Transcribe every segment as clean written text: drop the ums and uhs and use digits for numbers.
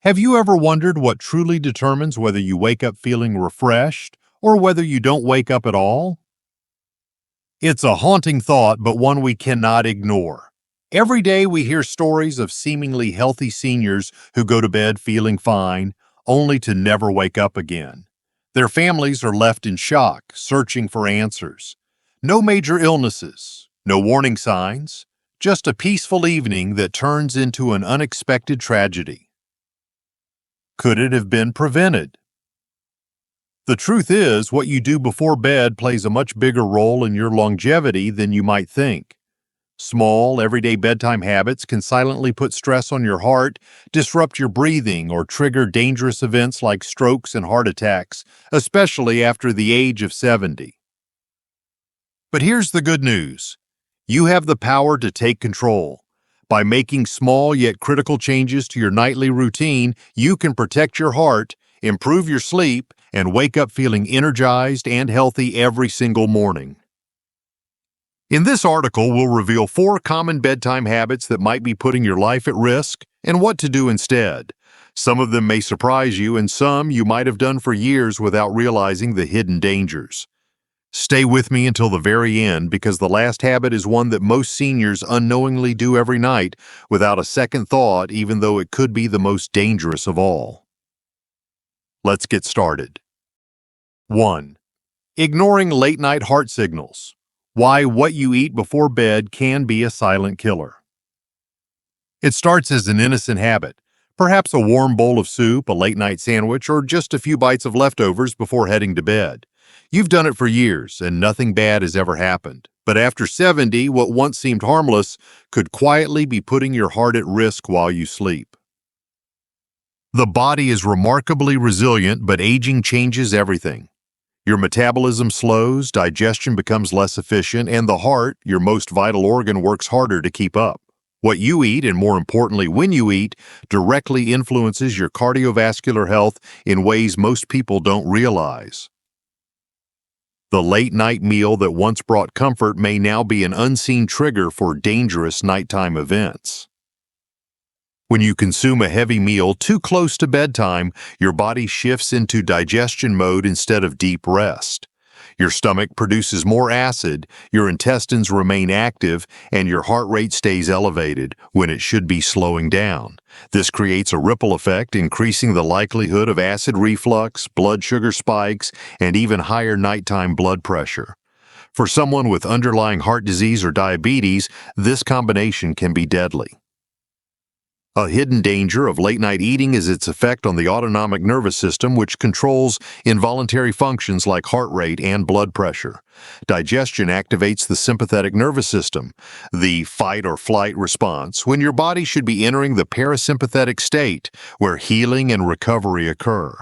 Have you ever wondered what truly determines whether you wake up feeling refreshed or whether you don't wake up at all? It's a haunting thought, but one we cannot ignore. Every day we hear stories of seemingly healthy seniors who go to bed feeling fine, only to never wake up again. Their families are left in shock, searching for answers. No major illnesses, no warning signs, just a peaceful evening that turns into an unexpected tragedy. Could it have been prevented? The truth is, what you do before bed plays a much bigger role in your longevity than you might think. Small, everyday bedtime habits can silently put stress on your heart, disrupt your breathing, or trigger dangerous events like strokes and heart attacks, especially after the age of 70. But here's the good news. You have the power to take control. By making small yet critical changes to your nightly routine, you can protect your heart, improve your sleep, and wake up feeling energized and healthy every single morning. In this article, we'll reveal 4 common bedtime habits that might be putting your life at risk and what to do instead. Some of them may surprise you, and some you might have done for years without realizing the hidden dangers. Stay with me until the very end, because the last habit is one that most seniors unknowingly do every night without a second thought, even though it could be the most dangerous of all. Let's get started. 1. Ignoring late-night heart signals. Why what you eat before bed can be a silent killer. It starts as an innocent habit, perhaps a warm bowl of soup, a late-night sandwich, or just a few bites of leftovers before heading to bed. You've done it for years, and nothing bad has ever happened. But after 70, what once seemed harmless could quietly be putting your heart at risk while you sleep. The body is remarkably resilient, but aging changes everything. Your metabolism slows, digestion becomes less efficient, and the heart, your most vital organ, works harder to keep up. What you eat, and more importantly, when you eat, directly influences your cardiovascular health in ways most people don't realize. The late-night meal that once brought comfort may now be an unseen trigger for dangerous nighttime events. When you consume a heavy meal too close to bedtime, your body shifts into digestion mode instead of deep rest. Your stomach produces more acid, your intestines remain active, and your heart rate stays elevated when it should be slowing down. This creates a ripple effect, increasing the likelihood of acid reflux, blood sugar spikes, and even higher nighttime blood pressure. For someone with underlying heart disease or diabetes, this combination can be deadly. A hidden danger of late-night eating is its effect on the autonomic nervous system, which controls involuntary functions like heart rate and blood pressure. Digestion activates the sympathetic nervous system, the fight-or-flight response, when your body should be entering the parasympathetic state, where healing and recovery occur.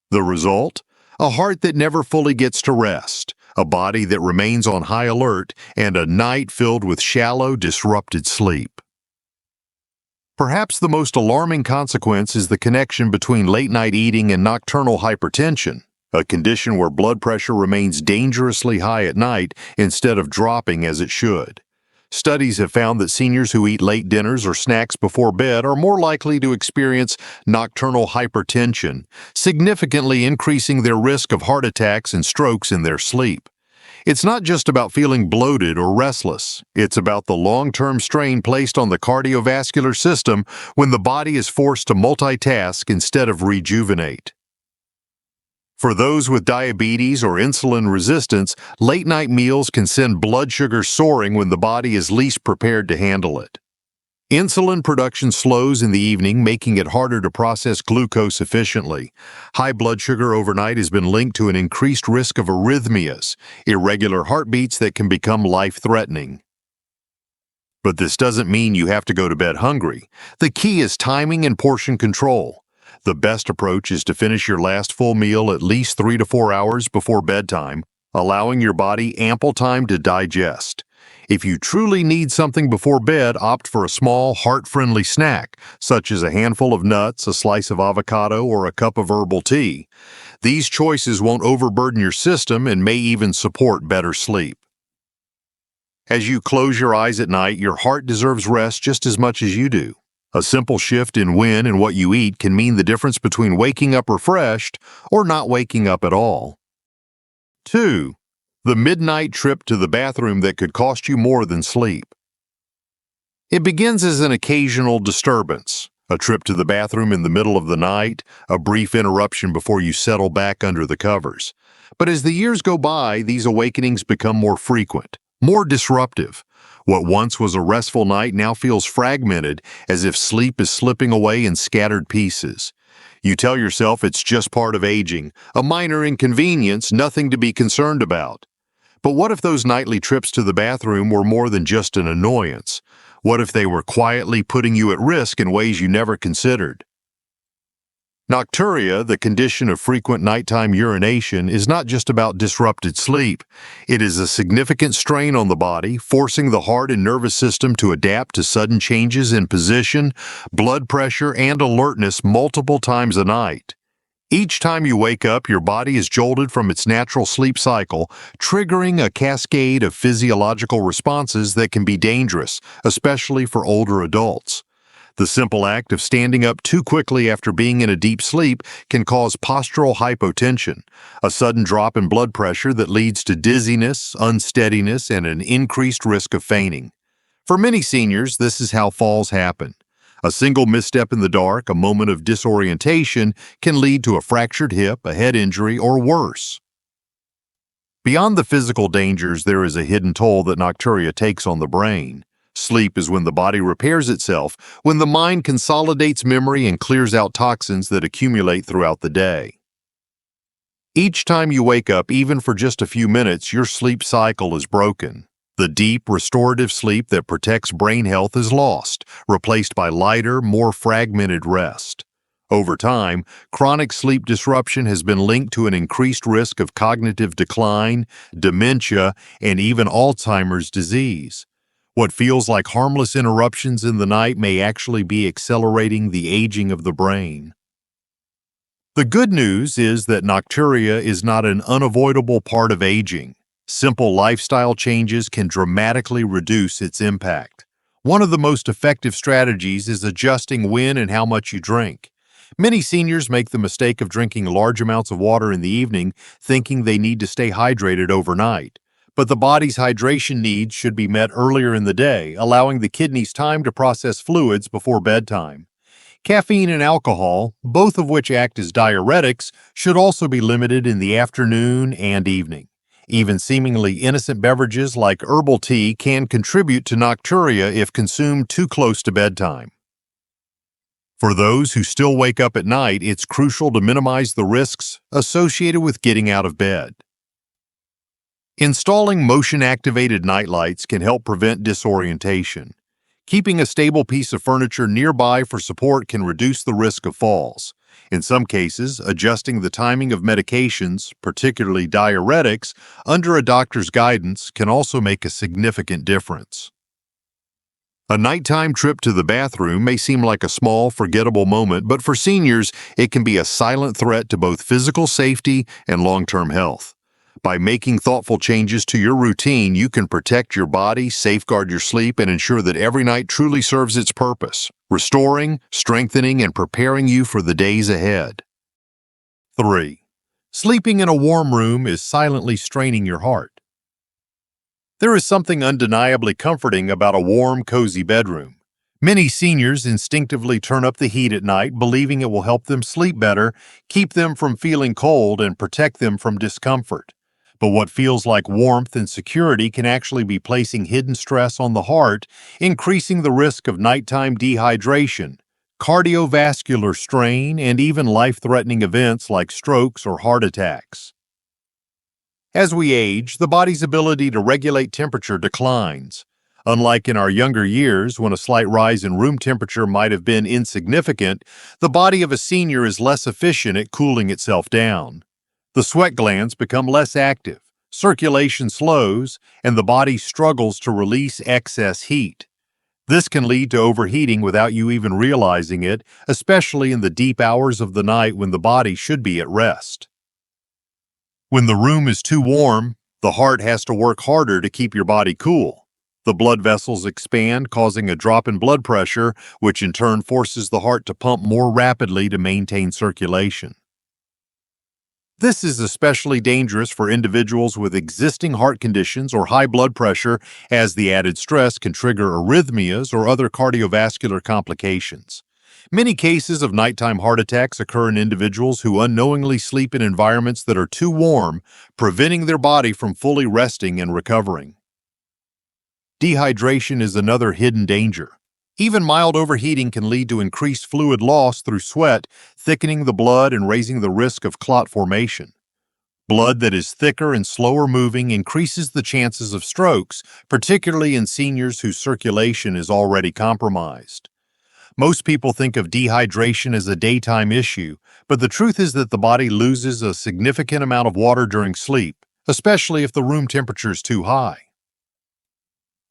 The result? A heart that never fully gets to rest, a body that remains on high alert, and a night filled with shallow, disrupted sleep. Perhaps the most alarming consequence is the connection between late-night eating and nocturnal hypertension, a condition where blood pressure remains dangerously high at night instead of dropping as it should. Studies have found that seniors who eat late dinners or snacks before bed are more likely to experience nocturnal hypertension, significantly increasing their risk of heart attacks and strokes in their sleep. It's not just about feeling bloated or restless. It's about the long-term strain placed on the cardiovascular system when the body is forced to multitask instead of rejuvenate. For those with diabetes or insulin resistance, late-night meals can send blood sugar soaring when the body is least prepared to handle it. Insulin production slows in the evening, making it harder to process glucose efficiently. High blood sugar overnight has been linked to an increased risk of arrhythmias, irregular heartbeats that can become life-threatening. But this doesn't mean you have to go to bed hungry. The key is timing and portion control. The best approach is to finish your last full meal at least 3 to 4 hours before bedtime, allowing your body ample time to digest. If you truly need something before bed, opt for a small, heart-friendly snack, such as a handful of nuts, a slice of avocado, or a cup of herbal tea. These choices won't overburden your system and may even support better sleep. As you close your eyes at night, your heart deserves rest just as much as you do. A simple shift in when and what you eat can mean the difference between waking up refreshed or not waking up at all. 2. The midnight trip to the bathroom that could cost you more than sleep. It begins as an occasional disturbance, a trip to the bathroom in the middle of the night, a brief interruption before you settle back under the covers. But as the years go by, these awakenings become more frequent, more disruptive. What once was a restful night now feels fragmented, as if sleep is slipping away in scattered pieces. You tell yourself it's just part of aging, a minor inconvenience, nothing to be concerned about. But what if those nightly trips to the bathroom were more than just an annoyance? What if they were quietly putting you at risk in ways you never considered? Nocturia, the condition of frequent nighttime urination, is not just about disrupted sleep. It is a significant strain on the body, forcing the heart and nervous system to adapt to sudden changes in position, blood pressure, and alertness multiple times a night. Each time you wake up, your body is jolted from its natural sleep cycle, triggering a cascade of physiological responses that can be dangerous, especially for older adults. The simple act of standing up too quickly after being in a deep sleep can cause postural hypotension, a sudden drop in blood pressure that leads to dizziness, unsteadiness, and an increased risk of fainting. For many seniors, this is how falls happen. A single misstep in the dark, a moment of disorientation, can lead to a fractured hip, a head injury, or worse. Beyond the physical dangers, there is a hidden toll that nocturia takes on the brain. Sleep is when the body repairs itself, when the mind consolidates memory and clears out toxins that accumulate throughout the day. Each time you wake up, even for just a few minutes, your sleep cycle is broken. The deep, restorative sleep that protects brain health is lost, replaced by lighter, more fragmented rest. Over time, chronic sleep disruption has been linked to an increased risk of cognitive decline, dementia, and even Alzheimer's disease. What feels like harmless interruptions in the night may actually be accelerating the aging of the brain. The good news is that nocturia is not an unavoidable part of aging. Simple lifestyle changes can dramatically reduce its impact. One of the most effective strategies is adjusting when and how much you drink. Many seniors make the mistake of drinking large amounts of water in the evening, thinking they need to stay hydrated overnight. But the body's hydration needs should be met earlier in the day, allowing the kidneys time to process fluids before bedtime. Caffeine and alcohol, both of which act as diuretics, should also be limited in the afternoon and evening. Even seemingly innocent beverages like herbal tea can contribute to nocturia if consumed too close to bedtime. For those who still wake up at night, it's crucial to minimize the risks associated with getting out of bed. Installing motion-activated nightlights can help prevent disorientation. Keeping a stable piece of furniture nearby for support can reduce the risk of falls. In some cases, adjusting the timing of medications, particularly diuretics, under a doctor's guidance can also make a significant difference. A nighttime trip to the bathroom may seem like a small, forgettable moment, but for seniors, it can be a silent threat to both physical safety and long-term health. By making thoughtful changes to your routine, you can protect your body, safeguard your sleep, and ensure that every night truly serves its purpose, restoring, strengthening, and preparing you for the days ahead. 3. Sleeping in a warm room is silently straining your heart. There is something undeniably comforting about a warm, cozy bedroom. Many seniors instinctively turn up the heat at night, believing it will help them sleep better, keep them from feeling cold, and protect them from discomfort. But what feels like warmth and security can actually be placing hidden stress on the heart, increasing the risk of nighttime dehydration, cardiovascular strain, and even life-threatening events like strokes or heart attacks. As we age, the body's ability to regulate temperature declines. Unlike in our younger years, when a slight rise in room temperature might have been insignificant, the body of a senior is less efficient at cooling itself down. The sweat glands become less active, circulation slows, and the body struggles to release excess heat. This can lead to overheating without you even realizing it, especially in the deep hours of the night when the body should be at rest. When the room is too warm, the heart has to work harder to keep your body cool. The blood vessels expand, causing a drop in blood pressure, which in turn forces the heart to pump more rapidly to maintain circulation. This is especially dangerous for individuals with existing heart conditions or high blood pressure, as the added stress can trigger arrhythmias or other cardiovascular complications. Many cases of nighttime heart attacks occur in individuals who unknowingly sleep in environments that are too warm, preventing their body from fully resting and recovering. Dehydration is another hidden danger. Even mild overheating can lead to increased fluid loss through sweat, thickening the blood and raising the risk of clot formation. Blood that is thicker and slower moving increases the chances of strokes, particularly in seniors whose circulation is already compromised. Most people think of dehydration as a daytime issue, but the truth is that the body loses a significant amount of water during sleep, especially if the room temperature is too high.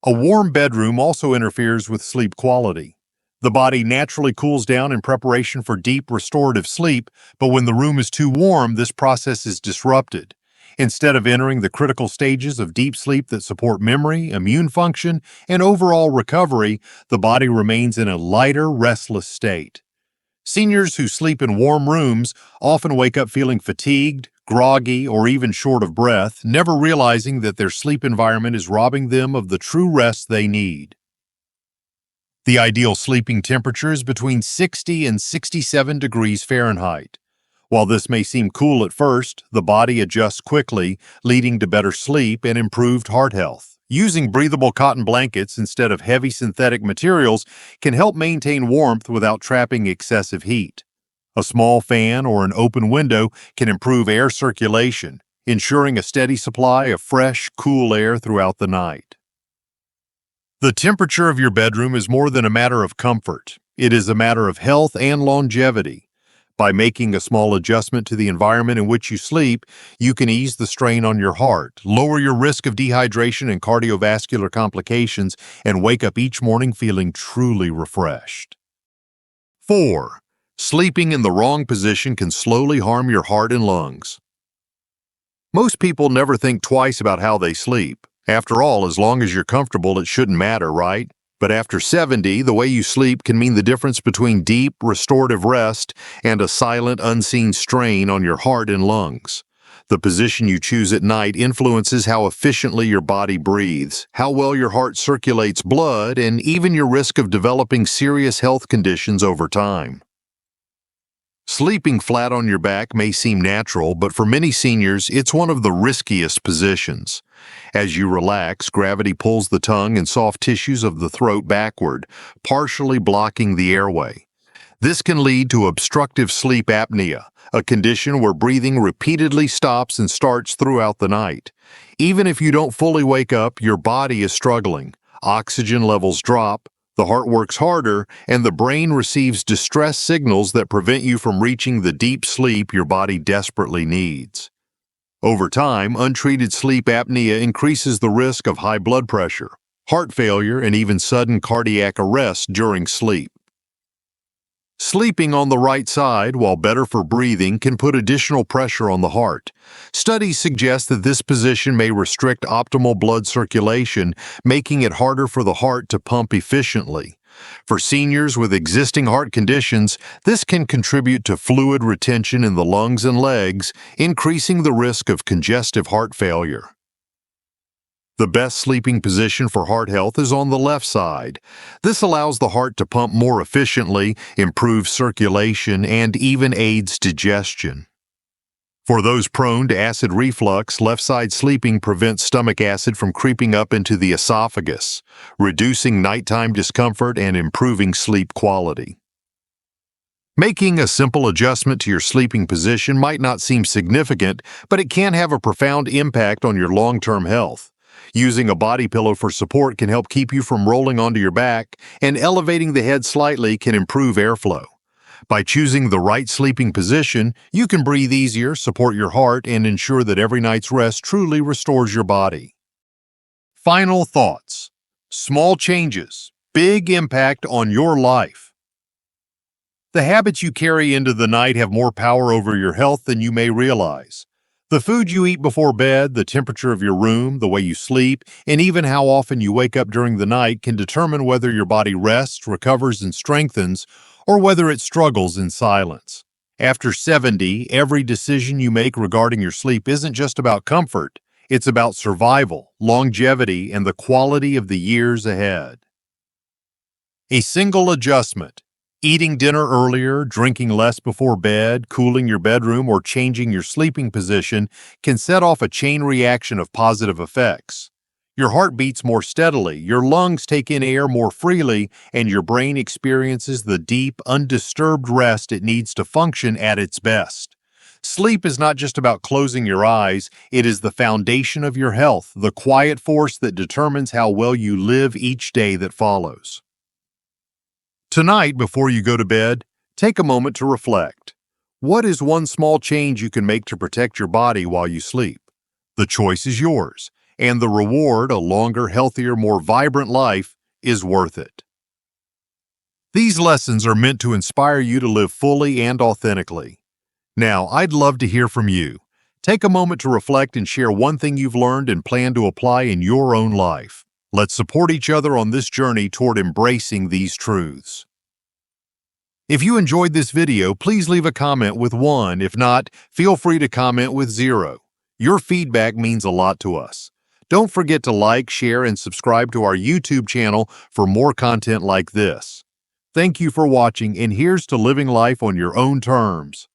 A warm bedroom also interferes with sleep quality. The body naturally cools down in preparation for deep restorative sleep, but when the room is too warm, this process is disrupted. Instead of entering the critical stages of deep sleep that support memory, immune function, and overall recovery, the body remains in a lighter, restless state. Seniors who sleep in warm rooms often wake up feeling fatigued, groggy, or even short of breath, never realizing that their sleep environment is robbing them of the true rest they need. The ideal sleeping temperature is between 60 and 67 degrees Fahrenheit. While this may seem cool at first, the body adjusts quickly, leading to better sleep and improved heart health. Using breathable cotton blankets instead of heavy synthetic materials can help maintain warmth without trapping excessive heat. A small fan or an open window can improve air circulation, ensuring a steady supply of fresh, cool air throughout the night. The temperature of your bedroom is more than a matter of comfort. It is a matter of health and longevity. By making a small adjustment to the environment in which you sleep, you can ease the strain on your heart, lower your risk of dehydration and cardiovascular complications, and wake up each morning feeling truly refreshed. 4. Sleeping in the wrong position can slowly harm your heart and lungs. Most people never think twice about how they sleep. After all, as long as you're comfortable, it shouldn't matter, right? But after 70, the way you sleep can mean the difference between deep, restorative rest and a silent, unseen strain on your heart and lungs. The position you choose at night influences how efficiently your body breathes, how well your heart circulates blood, and even your risk of developing serious health conditions over time. Sleeping flat on your back may seem natural, but for many seniors, it's one of the riskiest positions. As you relax, gravity pulls the tongue and soft tissues of the throat backward, partially blocking the airway. This can lead to obstructive sleep apnea, a condition where breathing repeatedly stops and starts throughout the night. Even if you don't fully wake up, your body is struggling. Oxygen levels drop, the heart works harder, and the brain receives distress signals that prevent you from reaching the deep sleep your body desperately needs. Over time, untreated sleep apnea increases the risk of high blood pressure, heart failure, and even sudden cardiac arrest during sleep. Sleeping on the right side, while better for breathing, can put additional pressure on the heart. Studies suggest that this position may restrict optimal blood circulation, making it harder for the heart to pump efficiently. For seniors with existing heart conditions, this can contribute to fluid retention in the lungs and legs, increasing the risk of congestive heart failure. The best sleeping position for heart health is on the left side. This allows the heart to pump more efficiently, improves circulation, and even aids digestion. For those prone to acid reflux, left-side sleeping prevents stomach acid from creeping up into the esophagus, reducing nighttime discomfort and improving sleep quality. Making a simple adjustment to your sleeping position might not seem significant, but it can have a profound impact on your long-term health. Using a body pillow for support can help keep you from rolling onto your back, and elevating the head slightly can improve airflow. By choosing the right sleeping position, you can breathe easier, support your heart, and ensure that every night's rest truly restores your body. Final thoughts. Small changes, big impact on your life. The habits you carry into the night have more power over your health than you may realize. The food you eat before bed, the temperature of your room, the way you sleep, and even how often you wake up during the night can determine whether your body rests, recovers, and strengthens, or whether it struggles in silence. After 70, every decision you make regarding your sleep isn't just about comfort, it's about survival, longevity, and the quality of the years ahead. A single adjustment, eating dinner earlier, drinking less before bed, cooling your bedroom, or changing your sleeping position, can set off a chain reaction of positive effects. Your heart beats more steadily, your lungs take in air more freely, and your brain experiences the deep, undisturbed rest it needs to function at its best. Sleep is not just about closing your eyes, it is the foundation of your health, the quiet force that determines how well you live each day that follows. Tonight, before you go to bed, take a moment to reflect. What is one small change you can make to protect your body while you sleep? The choice is yours, and the reward, a longer, healthier, more vibrant life, is worth it. These lessons are meant to inspire you to live fully and authentically. Now, I'd love to hear from you. Take a moment to reflect and share one thing you've learned and plan to apply in your own life. Let's support each other on this journey toward embracing these truths. If you enjoyed this video, please leave a comment with 1. If not, feel free to comment with 0. Your feedback means a lot to us. Don't forget to like, share, and subscribe to our YouTube channel for more content like this. Thank you for watching, and here's to living life on your own terms.